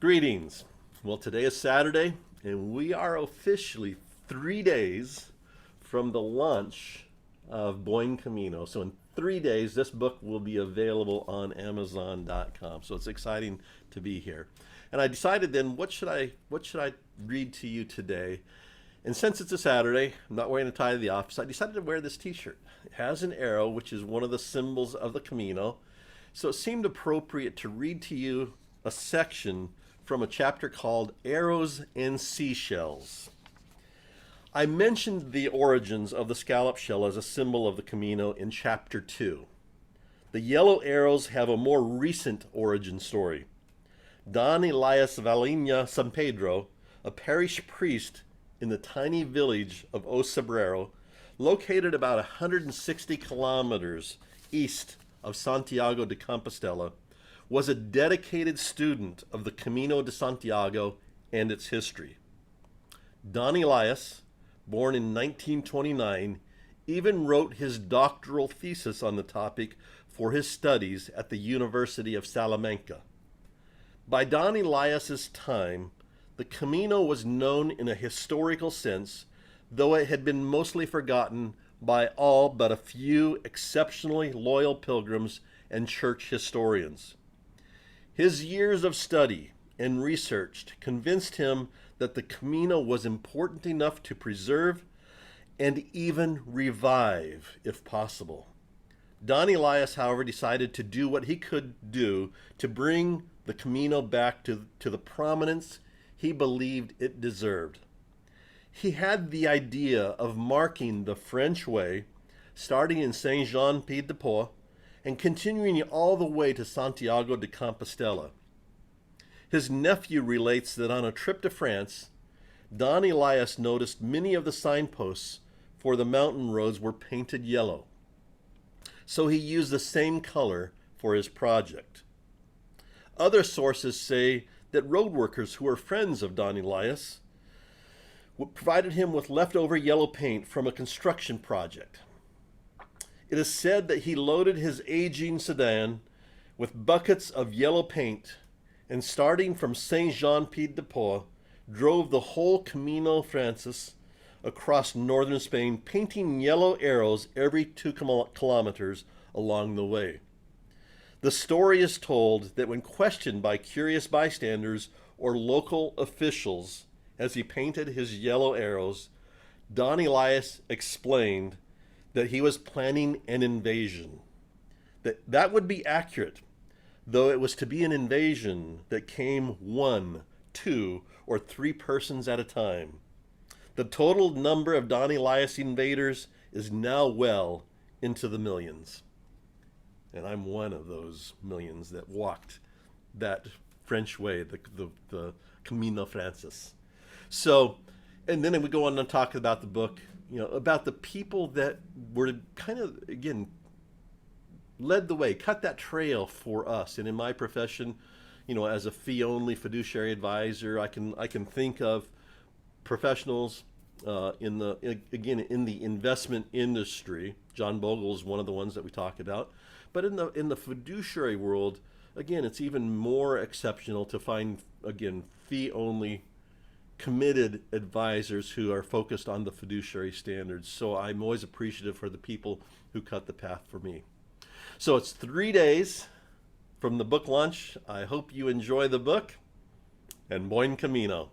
Greetings. Well, today is Saturday, and we are officially 3 days from the launch of Buen Camino. So, in 3 days, this book will be available on Amazon.com. So, it's exciting to be here. And I decided then, what should I read to you today? And since it's a Saturday, I'm not wearing a tie to the office. I decided to wear this T-shirt. It has an arrow, which is one of the symbols of the Camino. So, it seemed appropriate to read to you a section from a chapter called Arrows and Seashells. I mentioned the origins of the scallop shell as a symbol of the Camino in chapter 2. The yellow arrows have a more recent origin story. Don Elias Valina San Pedro, a parish priest in the tiny village of Osabrero, located about 160 kilometers east of Santiago de Compostela, was a dedicated student of the Camino de Santiago and its history. Don Elias, born in 1929, even wrote his doctoral thesis on the topic for his studies at the University of Salamanca. By Don Elias's time, the Camino was known in a historical sense, though it had been mostly forgotten by all but a few exceptionally loyal pilgrims and church historians. His years of study and research convinced him that the Camino was important enough to preserve and even revive, if possible. Don Elias, however, decided to do what he could do to bring the Camino back to the prominence he believed it deserved. He had the idea of marking the French way, starting in Saint-Jean-Pied-de-Port, and continuing all the way to Santiago de Compostela. His nephew relates that on a trip to France, Don Elias noticed many of the signposts for the mountain roads were painted yellow. So he used the same color for his project. Other sources say that road workers who were friends of Don Elias provided him with leftover yellow paint from a construction project. It is said that he loaded his aging sedan with buckets of yellow paint and, starting from Saint-Jean-Pied-de-Port, drove the whole Camino Frances across northern Spain, painting yellow arrows every 2 kilometers along the way. The story is told that when questioned by curious bystanders or local officials as he painted his yellow arrows, Don Elias explained that he was planning an invasion. That would be accurate, though it was to be an invasion that came 1, 2, or 3 persons at a time. The total number of Don Elias invaders is now well into the millions. And I'm one of those millions that walked that French way, the Camino Frances. So, and then we go on and talk about the book, about the people that were kind of, again, led the way, cut that trail for us. And in my profession, as a fee-only fiduciary advisor, I can think of professionals in the investment industry. John Bogle is one of the ones that we talk about. But in the fiduciary world, again, it's even more exceptional to find, again, fee-only committed advisors who are focused on the fiduciary standards. So I'm always appreciative for the people who cut the path for me. So it's 3 days from the book launch. I hope you enjoy the book, and Buen Camino.